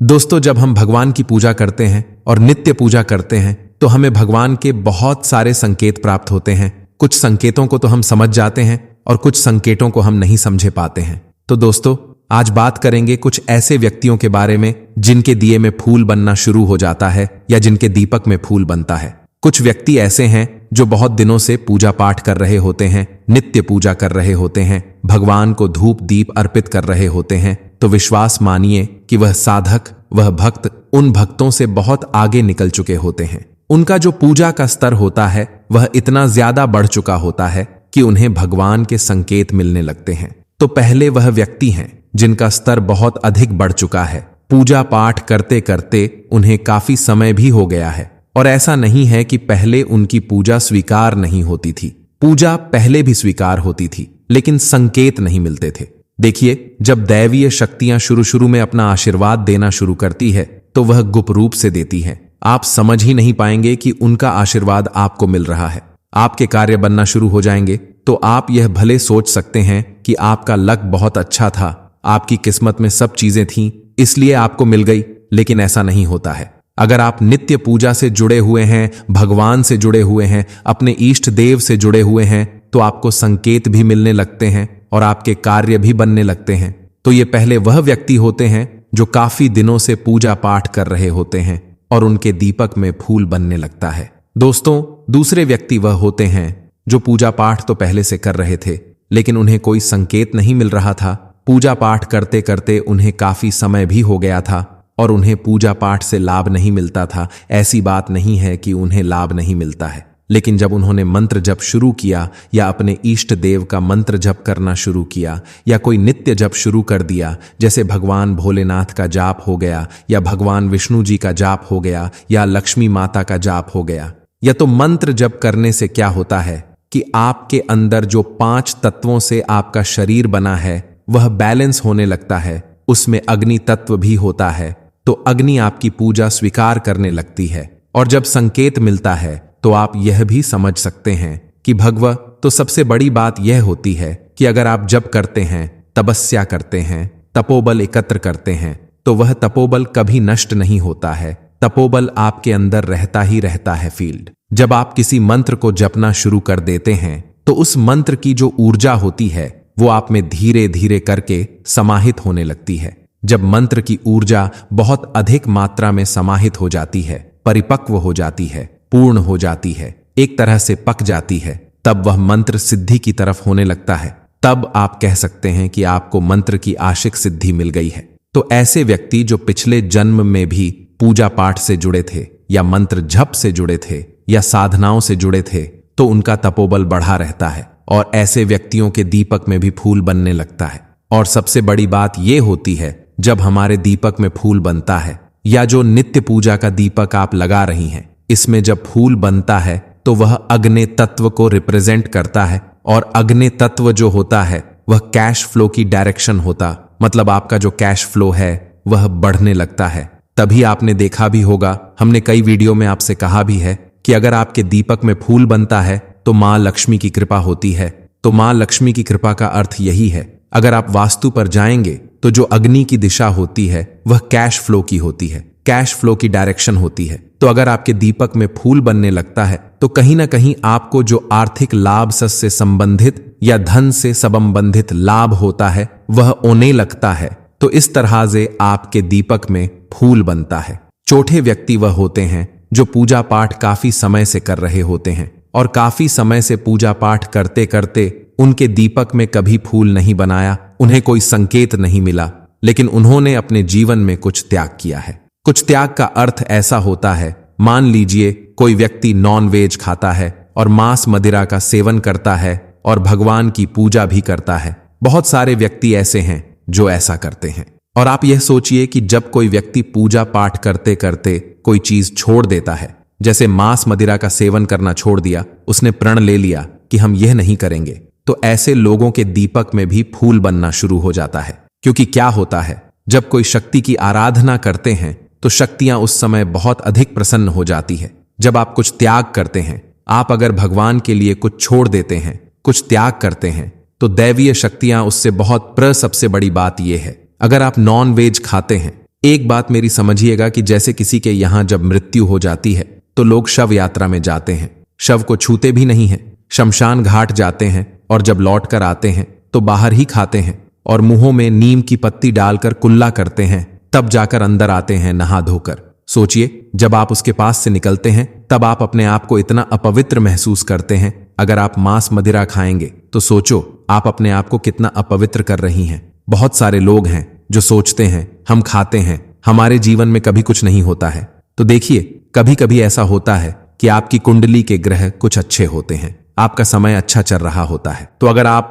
दोस्तों, जब हम भगवान की पूजा करते हैं और नित्य पूजा करते हैं तो हमें भगवान के बहुत सारे संकेत प्राप्त होते हैं। कुछ संकेतों को तो हम समझ जाते हैं और कुछ संकेतों को हम नहीं समझे पाते हैं। तो दोस्तों, आज बात करेंगे कुछ ऐसे व्यक्तियों के बारे में जिनके दिए में फूल बनना शुरू हो जाता है या जिनके दीपक में फूल बनता है। कुछ व्यक्ति ऐसे हैं जो बहुत दिनों से पूजा पाठ कर रहे होते हैं, नित्य पूजा कर रहे होते हैं, भगवान को धूप दीप अर्पित कर रहे होते हैं। तो विश्वास मानिए कि वह साधक, वह भक्त उन भक्तों से बहुत आगे निकल चुके होते हैं। उनका जो पूजा का स्तर होता है वह इतना ज्यादा बढ़ चुका होता है कि उन्हें भगवान के संकेत मिलने लगते हैं। तो पहले वह व्यक्ति हैं जिनका स्तर बहुत अधिक बढ़ चुका है। पूजा पाठ करते करते उन्हें काफी समय भी हो गया है और ऐसा नहीं है कि पहले उनकी पूजा स्वीकार नहीं होती थी। पूजा पहले भी स्वीकार होती थी, लेकिन संकेत नहीं मिलते थे। देखिए, जब दैवीय शक्तियां शुरू में अपना आशीर्वाद देना शुरू करती है तो वह गुप्त रूप से देती है। आप समझ ही नहीं पाएंगे कि उनका आशीर्वाद आपको मिल रहा है। आपके कार्य बनना शुरू हो जाएंगे तो आप यह भले सोच सकते हैं कि आपका लक बहुत अच्छा था, आपकी किस्मत में सब चीजें थीं, इसलिए आपको मिल गई, लेकिन ऐसा नहीं होता है। अगर आप नित्य पूजा से जुड़े हुए हैं, भगवान से जुड़े हुए हैं, अपने इष्ट देव से जुड़े हुए हैं, तो आपको संकेत भी मिलने लगते हैं और आपके कार्य भी बनने लगते हैं। तो ये पहले वह व्यक्ति होते हैं जो काफी दिनों से पूजा पाठ कर रहे होते हैं और उनके दीपक में फूल बनने लगता है। दोस्तों, दूसरे व्यक्ति वह होते हैं जो पूजा पाठ तो पहले से कर रहे थे, लेकिन उन्हें कोई संकेत नहीं मिल रहा था। पूजा पाठ करते करते उन्हें काफी समय भी हो गया था और उन्हें पूजा पाठ से लाभ नहीं मिलता था। ऐसी बात नहीं है कि उन्हें लाभ नहीं मिलता है, लेकिन जब उन्होंने मंत्र जप शुरू किया या अपने इष्ट देव का मंत्र जप करना शुरू किया या कोई नित्य जप शुरू कर दिया, जैसे भगवान भोलेनाथ का जाप हो गया या भगवान विष्णु जी का जाप हो गया या लक्ष्मी माता का जाप हो गया, या तो मंत्र जप करने से क्या होता है कि आपके अंदर जो 5 तत्वों से आपका शरीर बना है वह बैलेंस होने लगता है। उसमें अग्नि तत्व भी होता है, तो अग्नि आपकी पूजा स्वीकार करने लगती है। और जब संकेत मिलता है तो आप यह भी समझ सकते हैं कि भगवत तो सबसे बड़ी बात यह होती है कि अगर आप जप करते हैं, तपस्या करते हैं, तपोबल एकत्र करते हैं, तो वह तपोबल कभी नष्ट नहीं होता है। तपोबल आपके अंदर रहता ही रहता है। फील्ड जब आप किसी मंत्र को जपना शुरू कर देते हैं तो उस मंत्र की जो ऊर्जा होती है वो आप में धीरे धीरे करके समाहित होने लगती है। जब मंत्र की ऊर्जा बहुत अधिक मात्रा में समाहित हो जाती है, परिपक्व हो जाती है, पूर्ण हो जाती है, एक तरह से पक जाती है, तब वह मंत्र सिद्धि की तरफ होने लगता है। तब आप कह सकते हैं कि आपको मंत्र की आशिक सिद्धि मिल गई है। तो ऐसे व्यक्ति जो पिछले जन्म में भी पूजा पाठ से जुड़े थे या मंत्र जप से जुड़े थे या साधनाओं से जुड़े थे, तो उनका तपोबल बढ़ा रहता है और ऐसे व्यक्तियों के दीपक में भी फूल बनने लगता है। और सबसे बड़ी बात यह होती है, जब हमारे दीपक में फूल बनता है या जो नित्य पूजा का दीपक आप लगा रही हैं, इसमें जब फूल बनता है तो वह अग्नि तत्व को रिप्रेजेंट करता है। और अग्नि तत्व जो होता है वह कैश फ्लो की डायरेक्शन होता, मतलब आपका जो कैश फ्लो है वह बढ़ने लगता है। तभी आपने देखा भी होगा, हमने कई वीडियो में आपसे कहा भी है कि अगर आपके दीपक में फूल बनता है तो मां लक्ष्मी की कृपा होती है। तो मां लक्ष्मी की कृपा का अर्थ यही है। अगर आप वास्तु पर जाएंगे तो जो अग्नि की दिशा होती है वह कैश फ्लो की होती है, कैश फ्लो की डायरेक्शन होती है। तो अगर आपके दीपक में फूल बनने लगता है तो कहीं ना कहीं आपको जो आर्थिक लाभ से संबंधित या धन से संबंधित लाभ होता है वह होने लगता है। तो इस तरह से आपके दीपक में फूल बनता है। चौथे व्यक्ति वह होते हैं जो पूजा पाठ काफी समय से कर रहे होते हैं और काफी समय से पूजा पाठ करते करते उनके दीपक में कभी फूल नहीं बनाया, उन्हें कोई संकेत नहीं मिला, लेकिन उन्होंने अपने जीवन में कुछ त्याग किया है। कुछ त्याग का अर्थ ऐसा होता है, मान लीजिए कोई व्यक्ति नॉन वेज खाता है और मांस मदिरा का सेवन करता है और भगवान की पूजा भी करता है। बहुत सारे व्यक्ति ऐसे हैं जो ऐसा करते हैं। और आप यह सोचिए कि जब कोई व्यक्ति पूजा पाठ करते करते कोई चीज छोड़ देता है, जैसे मांस मदिरा का सेवन करना छोड़ दिया, उसने प्रण ले लिया कि हम यह नहीं करेंगे, तो ऐसे लोगों के दीपक में भी फूल बनना शुरू हो जाता है। क्योंकि क्या होता है, जब कोई शक्ति की आराधना करते हैं तो शक्तियां उस समय बहुत अधिक प्रसन्न हो जाती है। जब आप कुछ त्याग करते हैं, आप अगर भगवान के लिए कुछ छोड़ देते हैं, कुछ त्याग करते हैं, तो दैवीय शक्तियां उससे बहुत सबसे बड़ी बात यह है, अगर आप नॉन वेज खाते हैं एक बात मेरी समझिएगा कि जैसे किसी के यहां जब मृत्यु हो जाती है तो लोग शव यात्रा में जाते हैं, शव को छूते भी नहीं हैं, शमशान घाट जाते हैं और जब लौट कर आते हैं तो बाहर ही खाते हैं और मुंहों में नीम की पत्ती डालकर कुल्ला करते हैं, तब जाकर अंदर आते हैं नहा धोकर। सोचिए, जब आप उसके पास से निकलते हैं तब आप अपने आप को इतना अपवित्र महसूस करते हैं। अगर आप मांस मदिरा खाएंगे तो सोचो आप अपने आप को कितना अपवित्र कर रही हैं। बहुत सारे लोग हैं जो सोचते हैं हम खाते हैं, हमारे जीवन में कभी कुछ नहीं होता है। तो देखिए, कभी कभी ऐसा होता है कि आपकी कुंडली के ग्रह कुछ अच्छे होते हैं, आपका समय अच्छा चल रहा होता है, तो अगर आप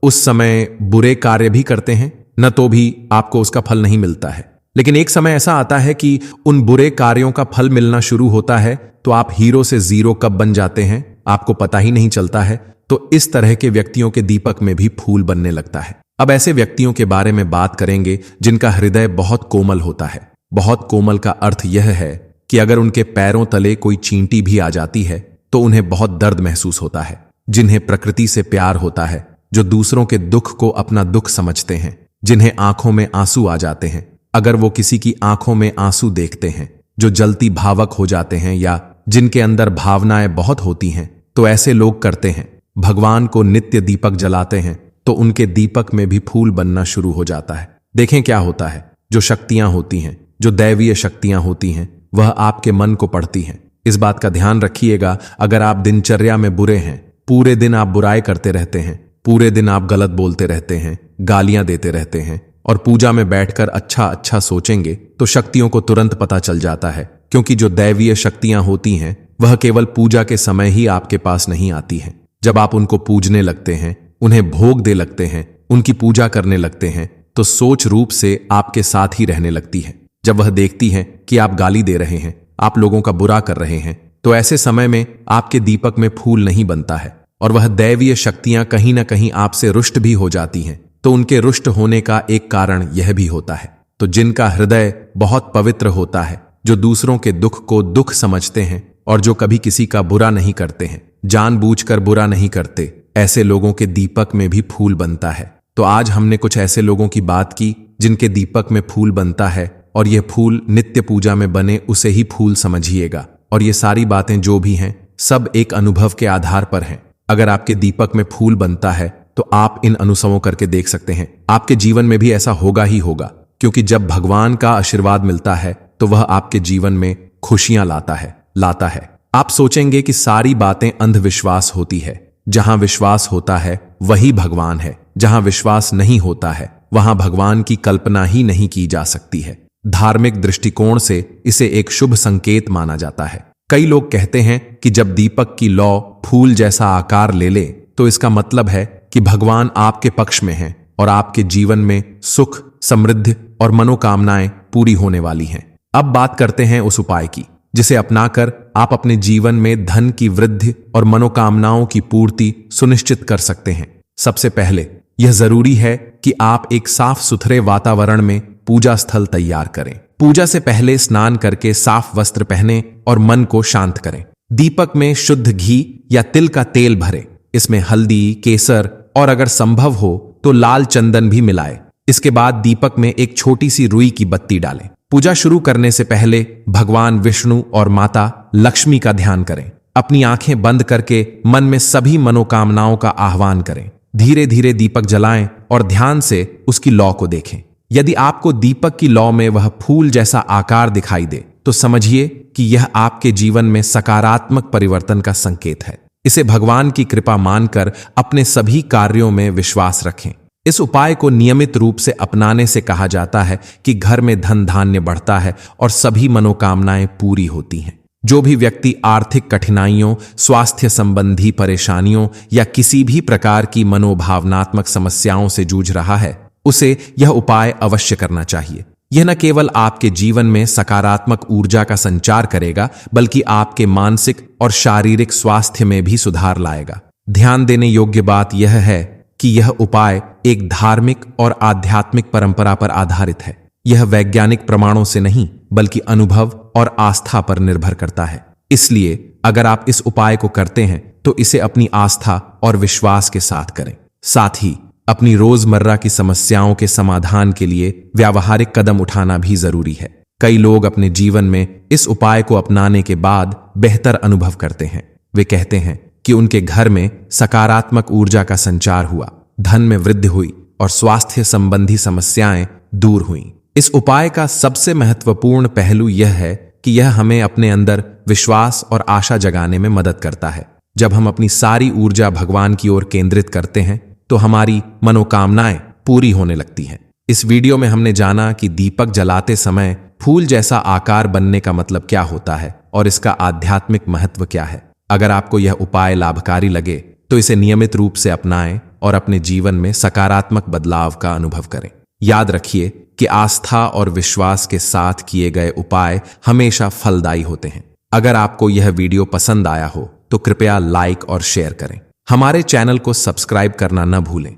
उस समय बुरे कार्य भी करते हैं न तो भी आपको उसका फल नहीं मिलता है। लेकिन एक समय ऐसा आता है कि उन बुरे कार्यों का फल मिलना शुरू होता है तो आप हीरो से जीरो कब बन जाते हैं आपको पता ही नहीं चलता है। तो इस तरह के व्यक्तियों के दीपक में भी फूल बनने लगता है। अब ऐसे व्यक्तियों के बारे में बात करेंगे जिनका हृदय बहुत कोमल होता है। बहुत कोमल का अर्थ यह है कि अगर उनके पैरों तले कोई चींटी भी आ जाती है तो उन्हें बहुत दर्द महसूस होता है। जिन्हें प्रकृति से प्यार होता है, जो दूसरों के दुख को अपना दुख समझते हैं, जिन्हें आंखों में आंसू आ जाते हैं अगर वो किसी की आंखों में आंसू देखते हैं, जो जलती भावक हो जाते हैं या जिनके अंदर भावनाएं बहुत होती हैं, तो ऐसे लोग करते हैं भगवान को नित्य दीपक जलाते हैं तो उनके दीपक में भी फूल बनना शुरू हो जाता है। देखें क्या होता है, जो शक्तियां होती हैं, जो दैवीय शक्तियां होती हैं, वह आपके मन को पढ़ती हैं। इस बात का ध्यान रखिएगा, अगर आप दिनचर्या में बुरे हैं, पूरे दिन आप बुराई करते रहते हैं, पूरे दिन आप गलत बोलते रहते हैं, गालियां देते रहते हैं और पूजा में बैठकर अच्छा अच्छा सोचेंगे तो शक्तियों को तुरंत पता चल जाता है, क्योंकि जो दैवीय शक्तियां होती हैं वह केवल पूजा के समय ही आपके पास नहीं आती हैं। जब आप उनको पूजने लगते हैं, उन्हें भोग दे लगते हैं, उनकी पूजा करने लगते हैं, तो सोच रूप से आपके साथ ही रहने लगती है। जब वह देखती हैं कि आप गाली दे रहे हैं, आप लोगों का बुरा कर रहे हैं, तो ऐसे समय में आपके दीपक में फूल नहीं बनता है और वह दैवीय शक्तियां कहीं ना कहीं आपसे रुष्ट भी हो जाती हैं। तो उनके रुष्ट होने का एक कारण यह भी होता है। तो जिनका हृदय बहुत पवित्र होता है, जो दूसरों के दुख को दुख समझते हैं और जो कभी किसी का बुरा नहीं करते हैं, जानबूझकर बुरा नहीं करते, ऐसे लोगों के दीपक में भी फूल बनता है। तो आज हमने कुछ ऐसे लोगों की बात की जिनके दीपक में फूल बनता है और यह फूल नित्य पूजा में बने उसे ही फूल समझिएगा। और ये सारी बातें जो भी हैं सब एक अनुभव के आधार पर हैं। अगर आपके दीपक में फूल बनता है तो आप इन अनुभवों करके देख सकते हैं, आपके जीवन में भी ऐसा होगा ही होगा, क्योंकि जब भगवान का आशीर्वाद मिलता है तो वह आपके जीवन में खुशियां लाता है। आप सोचेंगे कि सारी बातें अंधविश्वास होती है। जहां विश्वास होता है वही भगवान है, जहां विश्वास नहीं होता है वहां भगवान की कल्पना ही नहीं की जा सकती है। धार्मिक दृष्टिकोण से इसे एक शुभ संकेत माना जाता है। कई लोग कहते हैं कि जब दीपक की लौ फूल जैसा आकार ले ले तो इसका मतलब है कि भगवान आपके पक्ष में हैं और आपके जीवन में सुख, समृद्धि और मनोकामनाएं पूरी होने वाली हैं। अब बात करते हैं उस उपाय की जिसे अपनाकर आप अपने जीवन में धन की वृद्धि और मनोकामनाओं की पूर्ति सुनिश्चित कर सकते हैं। सबसे पहले यह जरूरी है कि आप एक साफ सुथरे वातावरण में पूजा स्थल तैयार करें। पूजा से पहले स्नान करके साफ वस्त्र पहने और मन को शांत करें। दीपक में शुद्ध घी या तिल का तेल भरें। इसमें हल्दी, केसर और अगर संभव हो तो लाल चंदन भी मिलाएं। इसके बाद दीपक में एक छोटी सी रुई की बत्ती डालें। पूजा शुरू करने से पहले भगवान विष्णु और माता लक्ष्मी का ध्यान करें। अपनी आंखें बंद करके मन में सभी मनोकामनाओं का आह्वान करें। धीरे धीरे दीपक जलाएं और ध्यान से उसकी लौ को देखें। यदि आपको दीपक की लौ में वह फूल जैसा आकार दिखाई दे तो समझिए कि यह आपके जीवन में सकारात्मक परिवर्तन का संकेत है। इसे भगवान की कृपा मानकर अपने सभी कार्यों में विश्वास रखें। इस उपाय को नियमित रूप से अपनाने से कहा जाता है कि घर में धन धान्य बढ़ता है और सभी मनोकामनाएं पूरी होती हैं। जो भी व्यक्ति आर्थिक कठिनाइयों, स्वास्थ्य संबंधी परेशानियों या किसी भी प्रकार की मनोभावनात्मक समस्याओं से जूझ रहा है, उसे यह उपाय अवश्य करना चाहिए। यह न केवल आपके जीवन में सकारात्मक ऊर्जा का संचार करेगा, बल्कि आपके मानसिक और शारीरिक स्वास्थ्य में भी सुधार लाएगा। ध्यान देने योग्य बात यह है कि यह उपाय एक धार्मिक और आध्यात्मिक परंपरा पर आधारित है। यह वैज्ञानिक प्रमाणों से नहीं, बल्कि अनुभव और आस्था पर निर्भर करता है। इसलिए अगर आप इस उपाय को करते हैं तो इसे अपनी आस्था और विश्वास के साथ करें। साथ ही अपनी रोजमर्रा की समस्याओं के समाधान के लिए व्यावहारिक कदम उठाना भी जरूरी है। कई लोग अपने जीवन में इस उपाय को अपनाने के बाद बेहतर अनुभव करते हैं। वे कहते हैं कि उनके घर में सकारात्मक ऊर्जा का संचार हुआ, धन में वृद्धि हुई और स्वास्थ्य संबंधी समस्याएं दूर हुईं। इस उपाय का सबसे महत्वपूर्ण पहलू यह है कि यह हमें अपने अंदर विश्वास और आशा जगाने में मदद करता है। जब हम अपनी सारी ऊर्जा भगवान की ओर केंद्रित करते हैं तो हमारी मनोकामनाएं पूरी होने लगती हैं। इस वीडियो में हमने जाना कि दीपक जलाते समय फूल जैसा आकार बनने का मतलब क्या होता है और इसका आध्यात्मिक महत्व क्या है। अगर आपको यह उपाय लाभकारी लगे तो इसे नियमित रूप से अपनाएं और अपने जीवन में सकारात्मक बदलाव का अनुभव करें। याद रखिए कि आस्था और विश्वास के साथ किए गए उपाय हमेशा फलदायी होते हैं। अगर आपको यह वीडियो पसंद आया हो तो कृपया लाइक और शेयर करें। हमारे चैनल को सब्सक्राइब करना न भूलें